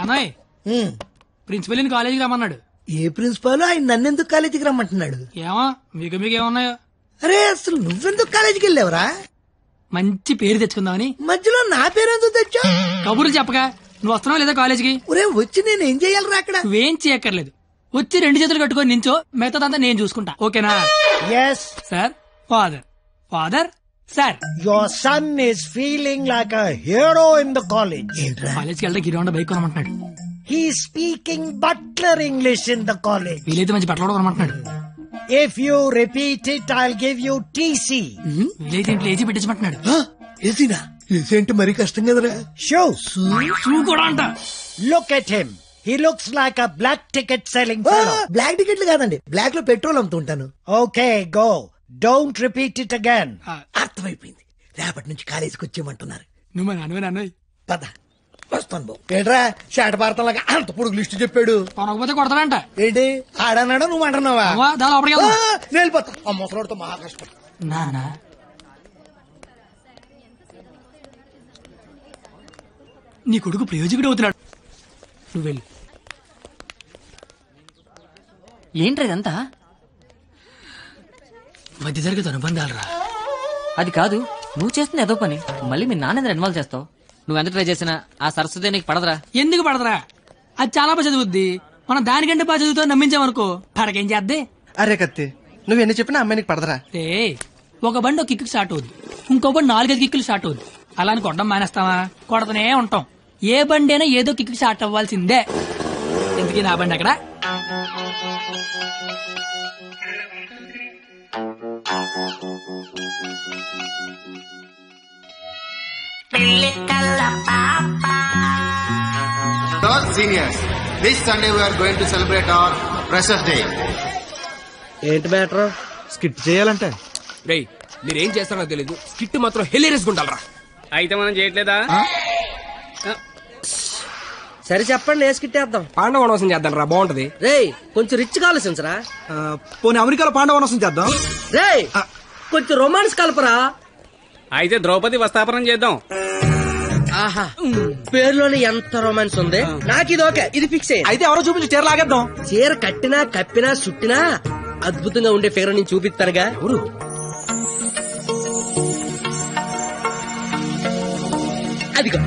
అన్నాయ్ principal కాలేజీకి రమ్మన్నాడు. A principal ఆయన నన్నెందుకు కాలేజీకి రమ్మంటున్నాడు? ఏమో మీకేమున్నాయో. అరే అసలు నువ్వెందుకు కాలేజీకి వెళ్ళావురా? మంచి పేరు తెచ్చుకుందామని. మధ్యలో నా పేరెందుకు తెచ్చా? కబుర్లు చెప్పగా నువ్వు వస్తున్నావు లేదా కాలేజీకి? ఒరే వచ్చి నేను ఏం చెయ్యాలరా అక్కడ? నువ్వేం చేయక్కర్లేదు, వచ్చి 2 చేతులు కట్టుకొని నించో, మిగతాదంతా నేను చూసుకుంటా. ఓకేనా? Yes. Sir. Father sir. Your son is feeling like a hero in the college. కాలేజ్కి వెళ్తే గిరివండ bike కొనమంటున్నాడు. He's speaking butler English in the college. వీలైతే మంచి బట్టలు కూడా కొనమంటున్నాడు. If you repeat it, I'll give you TC. వీలైతే ఇంట్లో ఏసీ పెట్టించమంటున్నాడు. ఏసీనా? ఏసీ అంటే మరీ కష్టం కదరా. Shoes. షూ కూడా అంట. Look at him. He looks like a black ticket selling fellow. Black టికెట్లు కాదండి, బ్లాక్ లో పెట్రోల్ అమ్ముతుంటాను. Okay, go. Don't repeat it again. అర్థమైపోయింది, రేపటి నుంచి కాలేజీకి వచ్చేయమంటున్నారు. నువ్వు నాన్నవే. పద వస్తాను బాబు. ఏంట్రా షాట భారతంలాగా అంత పొడుగు లిస్టు చెప్పాడు? కొనకపోతే కొడతాడంట. ఏంటి ఆడన్నాడా నువ్వు అంటున్నావా? వెళ్ళిపోతా. ఆ ముసలాడితో మహా కష్టం. నానా నీ కొడుకు ప్రయోజకుడు అవుతున్నాడు. నువ్వు వెళ్ళి. ఏంట్రా ఇదంతా? మధ్య తరగతి అనుబంధాలరా. అది కాదు, నువ్వు చేస్తున్న ఏదో పని మళ్ళీ మీ నాన్న ఇన్వాల్వ్ చేస్తావు. నువ్వెంత ట్రై చేసినా ఆ సరస్వతి నీకు పడదురా. ఎందుకు పడదురా? అది చాలా బాగా చదువుద్ది. మనం దానికంటే బాగా చదువుతో నమ్మించామనుకో పడకేం చేద్దే. అరే కత్తి, నువ్వెన్ని చెప్పినా అమ్మాయి నీకు పడదరా. ఒక బండి ఒక కిక్కు స్టార్ట్ అవుద్ది, ఇంకో బండి 4-5 కిక్కులు స్టార్ట్ అవుద్ది. అలా అని కొట్టడం మానేస్తావా? కొడతనే ఉంటాం. ఏ బండి అయినా ఏదో కిక్కు స్టార్ట్ అవ్వాల్సిందే. ఎందుకు నా బండి అక్కడ? Seniors, this Sunday we are going to celebrate our Freshers Day. ఏంటి మ్యాటర్? స్కిట్ చేయాలంటే రేయ్ మీరేం చేస్తారో తెలీదు, స్కిట్ మాత్రం హిలేరియస్ గుండాలరా. అయితే మనం చేయట్లేదా? సరే చెప్పండి, ఏ స్కిట్ వేద్దాం? పాండవ వనవాసం చేద్దాం రా, బాగుంటది. రేయ్ కొంచెం రిచ్ కావాల్సించరా. పోనీ అమెరికాలో పాండవ వనవాసం చేద్దాం. రేయ్ కొంచెం రొమాన్స్ కలపరా. అయితే ద్రౌపది వస్తాపనం చేద్దాం. ఆహా, పేరులోనే ఎంత రొమాన్స్ ఉంది. నాకు ఇది ఓకే, ఇది ఫిక్స్ అయ్యి. అయితే ఎవరో చూపించి చీర లాగేద్దాం. చీర కట్టినా కప్పినా చుట్టినా అద్భుతంగా ఉండే ఫిగర్ నేను చూపిస్తానుగా. ఎవరు? అదిగో.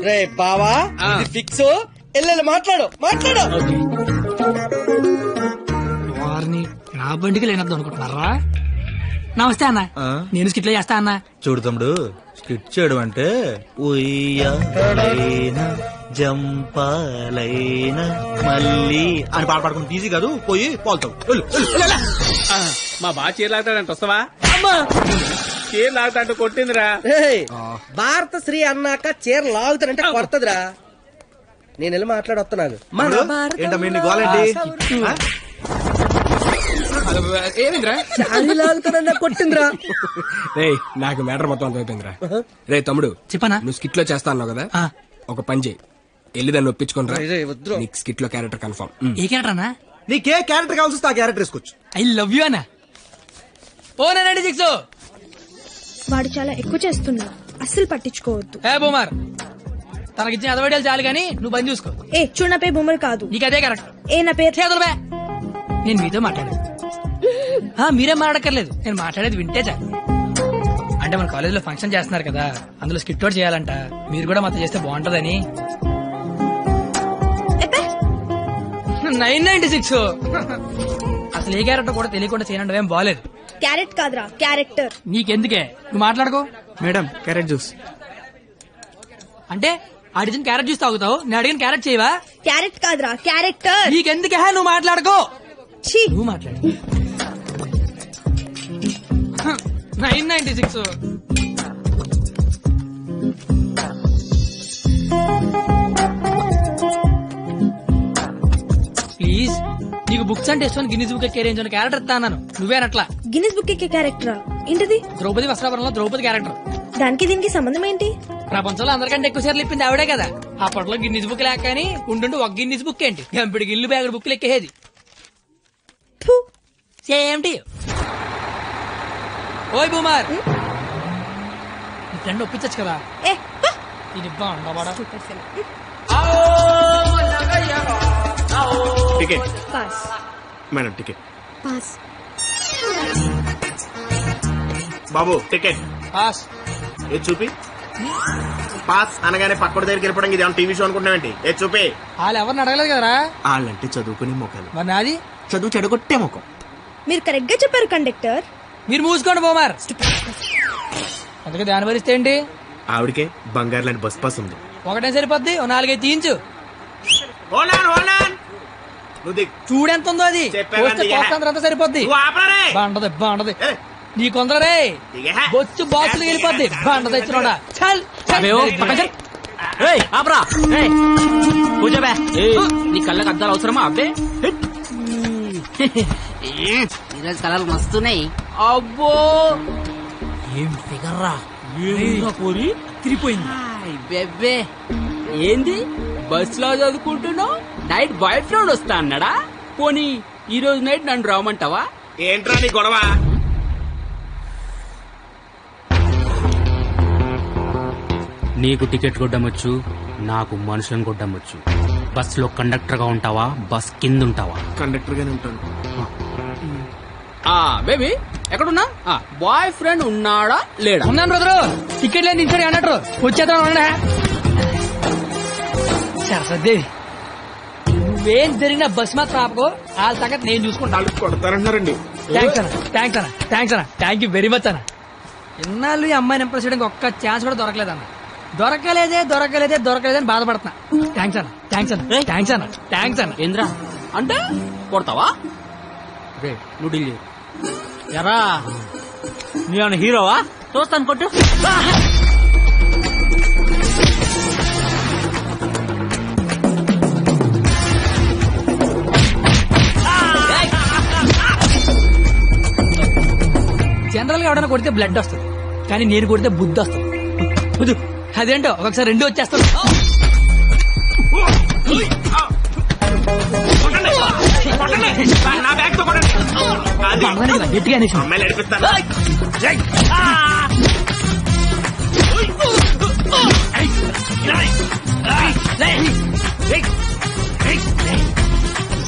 రే బావా, ఇది ఫిక్స్. ఎల్లెల్లి మాట్లాడు. వారిని నా బండికి లేనద్దు అనుకుంటున్నారా? నమస్తే అన్న, నేను స్కిట్లో చేస్తా అన్న. చూడు తమ్ముడు, స్కిట్ చేయడం అంటే ఉయ్యాలైనా జంపాలైనా మళ్ళీ అని పాడుకుంటూ ఈజీ కాదు. పోయి పోల్తావు. మా బాగా చీర లాగుతాడంట, వస్తావా? చీర లాగుతాంటూ కొట్టిందిరా. భారత శ్రీ అన్నాక చీర లాగుతానంటే కొడతదిరా. నేను వెళ్ళి మాట్లాడొస్తున్నాను. ఏంటమ్మా గోలండి? ఏమిందిరా కొట్టిందిరా. రే నాకు మ్యాటర్ మొత్తం అంత అయిపోయిందిరా. రే తమ్ముడు చెప్పనా? నువ్వు స్కిట్ లో చేస్తా అన్నావు కదా, ఒక పని చేయి, వెళ్ళి దాన్ని ఒప్పించుకోనరా. నీకు స్కిట్ లో క్యారెక్టర్ కన్ఫర్మ్. ఏ క్యారెక్టర్ అన్నా? నీకే క్యారెక్టర్ కావాల్సి వస్తే ఆ క్యారెక్టర్ వేసుకోవచ్చు. ఐ లవ్ యూ అన్నా. ఓ 96 వాడు చాలా ఎక్కువ చేస్తున్నా, అస్సలు పట్టించుకోవద్దు. ఏ బూమర్, తనకిచ్చిన అదవడాలు చాలు గానీ నువ్వు పని చూసుకో. ఏ చూడు, నా పేరు బూమర్ కాదు. నీకు అదే కరెక్ట్. ఏ నా పేరు చేతులు. నేను మీతో మాట్లాడేది మీరేం మాట్లాడక్కర్లేదు, నేను మాట్లాడేది వింటే చాలు. అంటే మన కాలేజీలో ఫంక్షన్ చేస్తున్నారు కదా, అందులో స్కిట్ అవుట్ చేయాలంట. మీరు కూడా మాతో చేస్తే బాగుంటదని. 996 అసలు ఏ క్యారెక్టర్ కూడా తెలియకుండా చేయనంటే ఏం బాలేదు. క్యారెట్ కాదురా, క్యారెక్టర్. నీకెందుకే, నువ్వు మాట్లాడుకో. మేడం క్యారెట్ జ్యూస్ అంటే అడిగిన క్యారెట్ జ్యూస్ తాగుతావు, నేను అడిగిన క్యారెట్ చేయవా? క్యారెట్ కాదురా, క్యారెక్టర్. నీకెందుకే, నువ్వు మాట్లాడుకో. నువ్వు మాట్లాడు. 996 ప్లీజ్. నీకు బుక్స్ అంటే ఇష్టం, గిన్నీస్ బుక్ ఎక్కే రేంజ్ క్యారెక్టర్ ఇస్తాను. నువ్వేనట్లా గిన్నీస్ బుక్ ఎక్కే క్యారెక్టరా? ఏంటిది? ద్రౌపది వస్త్రాపురంలో ద్రౌపది క్యారెక్టర్. దానికి దీనికి సంబంధం ఏంటి? ప్రపంచంలో అందరికంటే ఎక్కువ సార్లు ఇప్పింది ఆవిడే కదా. అప్పట్లో గిన్నీస్ బుక్ లేక కానీ ఉంటుంటే ఒక గిన్నీస్ బుక్ ఏంటి, గంపిడికి ఇల్లు బ్యాగుడు బుక్లు ఎక్కేది. ఏంటి ఓయ్ బూమర్, ఫ్రెండ్ ఒప్పించచ్చు కదా. ఇది బాగుందా ticket pass madam ticket pass బాబు టికెట్ పాస్. ఏ చూపి పాస్ అనగానే పక్కన దగ్గరికి వెళ్ళిపోవడం ఇది ఏమన్నా టీవీ షో అనుకుంటున్నావేంటి? ఏ చూపి. వాళ్ళు ఎవరిని అడగలేదు కదరా. వాళ్ళంటే చదువుకునే మొక్కలు, మరి నాది చదువు చెడగొట్టే ముఖం. మీరు కరెక్ట్ గా చెప్పారు కండక్టర్. మీరు మూసుకోండి బోమార్. అందుకే దాని భరిస్తే ఏంటి? ఆవిడకే బంగారు లాంటి బస్ పాస్ ఉంది. ఒకటే సరిపోద్ది, ఓ 4-5 తీయించు. చూడెంత ఉందో అది. అంతా సరిపోద్ది. బాగుంటది బాగుంటది. నీ కొందరే బొచ్చు బాక్సులు వెళ్ళిపోద్ది. బాగుంట తెచ్చినోడా. నీ కళ్ళకి అద్దాలు అవసరమా? అబ్బే ఈరోజు కలర్లు మస్తున్నాయి. అబ్బో ఏం ఫిగర్ రా. పోరి తిరిగిపోయింది. బెబ్బే ఏంది బస్ లో చదువుకుంటున్నావు? నైట్ బాయ్ ఫ్రెండ్ వస్తా అన్నాడా? పోనీ ఈ రోజు నైట్ నన్ను రామంటావా? ఏంట్రా నీ గొడవ? నీకు టికెట్ కొట్టమొచ్చు, నాకు మనుషులను కొట్టమొచ్చు. బస్ లో కండక్టర్ గా ఉంటావా, బస్ కింద ఉంటావా? కండక్టర్ గానే ఉంటాను. బేబీ ఎక్కడున్నా? బాయ్ ఫ్రెండ్ ఉన్నాడా లేడా? ఉన్నాను బ్రదరు. టికెట్ లేదు దించాడు అన్నట్టు వచ్చేద్దాం. సరస్వదేవి నువ్వేం జరిగిన బస్ మాత్రం ఆపకో. వాళ్ళ సంగతి నేను చూసుకుంటాను. కొడతారంటున్నారండి. థ్యాంక్స్ అన్న, థ్యాంక్స్ అన్న, థ్యాంక్స్ అన్న, థ్యాంక్ యూ వెరీ మచ్ అన్న. ఎన్నాళ్ళు ఈ అమ్మాయిని ఇంప్రెస్ చేయడానికి ఒక్క ఛాన్స్ కూడా దొరకలేదన్న. దొరకలేదని బాధపడుతున్నా. థ్యాంక్స్ అన్న, థ్యాంక్స్ అన్న, థ్యాంక్స్ అన్న, థ్యాంక్స్ అన్న. ఏంద్రా అంటే కొడతావా? నువ్వు డీల్ చేయి. ఎరా నీ హీరోవా? చూస్తాను కొట్టు. జనరల్ గా ఎవడైనా కొడితే బ్లడ్ వస్తుంది, కానీ నేను కొడితే బుద్ధి వస్తుంది. అదేంటో ఒకసారి 2 వచ్చేస్తాను. గట్టిగా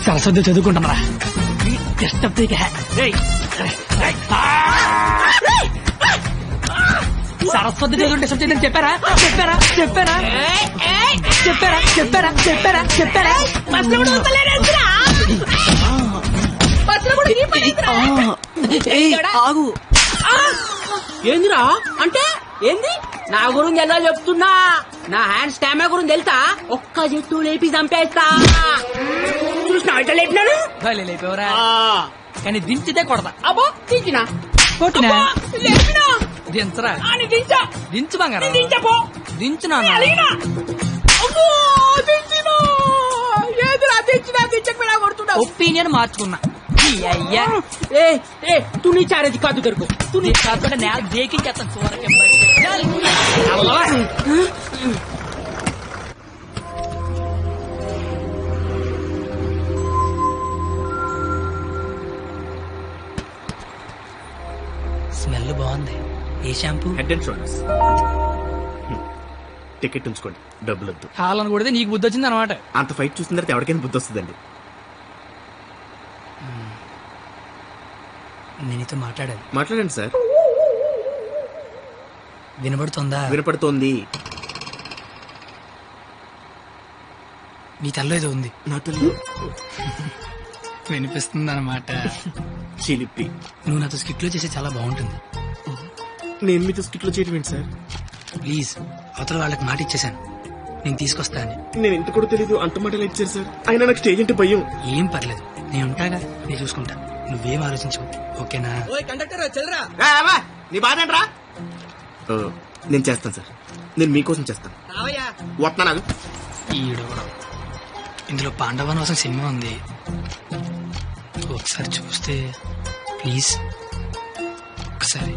సరస్వతి చదువుకుంటున్నారా? సరస్వతి చదువుంటే సబ్జెక్ట్ చెప్పారా? ఏందిరా అంటే ఏంది? నా గురించి ఎలా చెప్తున్నా? నా హ్యాండ్ స్టామినా గురించి తెలుసా? ఒక్క చెట్టు లేపి చంపేస్తా. చూసినా ఇట్లా లేపినాడు. లేపేవరా? కానీ దించితే కొడతా. అబ్బో దించినా కొట్టినా లేపినా దించరా? దించు బంగారం. దించునా? ఒపీనియన్ మార్చుకున్నా. అయ్యా తు నీ చారేది కాదు దొరుకు. తు నీ కాకుండా నేల దేకించేస్తాను. చూరకే స్మెల్ బాగుంది. ఏ shampoo? Head and Shoulders. Ticket ఉంచుకోండి, డబ్బులు వద్దు. హాలను కొడితే నీకు బుద్ధి వచ్చింది అనమాట. అంత ఫైట్ చూసిన తర్వాత ఎవరికైనా బుద్ధి వస్తుందండి. నేను నీతో మాట్లాడాలి. మాట్లాడండి సార్. వినబడుతుందా? వినపడుతోంది. నీ తల్లో ఏదో ఉంది. నా తల్లి వినిపిస్తుంది అనమాట. చిలిపి. నువ్వు నాతో స్కిట్ లో చేస్తే చాలా బాగుంటుంది. నేను మీతో స్కిట్ లో చేయడం ఏంటి సార్? ప్లీజ్, అవతల వాళ్ళకి మాట ఇచ్చేసాను, నేను తీసుకొస్తా అని. నేను ఎంత కూడా తెలీదు, అంత మాటలు ఇచ్చారు సార్. అయినా నాకు స్టేజ్ అంటే భయం. ఏం పర్లేదు, నేను ఉంటాగా, నేను చూసుకుంటా. నువ్వేం ఆలోచించు, ఓకేనా? నీ బాధ ఏంట్రా? నేను చేస్తాను సార్, నేను మీకోసం చేస్తాను. వస్తున్నాను. ఈడు ఇందులో పాండవనవాసం సినిమా ఉంది, ఒకసారి చూస్తే ప్లీజ్. ఒకసారి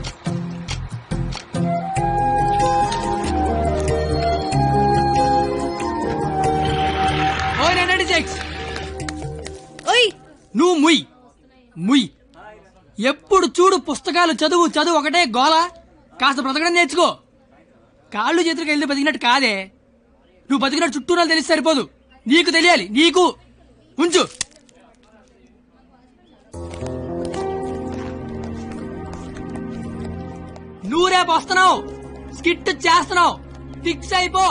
నువ్వు ముయ్ ముయ్. ఎప్పుడు చూడు పుస్తకాలు చదువు చదువు ఒకటే గోల. కాస్త బ్రతకడం నేర్చుకో. కాళ్ళు చేతులకు వెళ్తే బతికినట్టు కాదే. నువ్వు బతికినట్టు చుట్టూ తెలిసి సరిపోదు, నీకు తెలియాలి. నీకు ఉంచు. నువ్వు రేపు వస్తున్నావు, స్కిట్ చేస్తున్నావు, ఫిక్స్ అయిపో.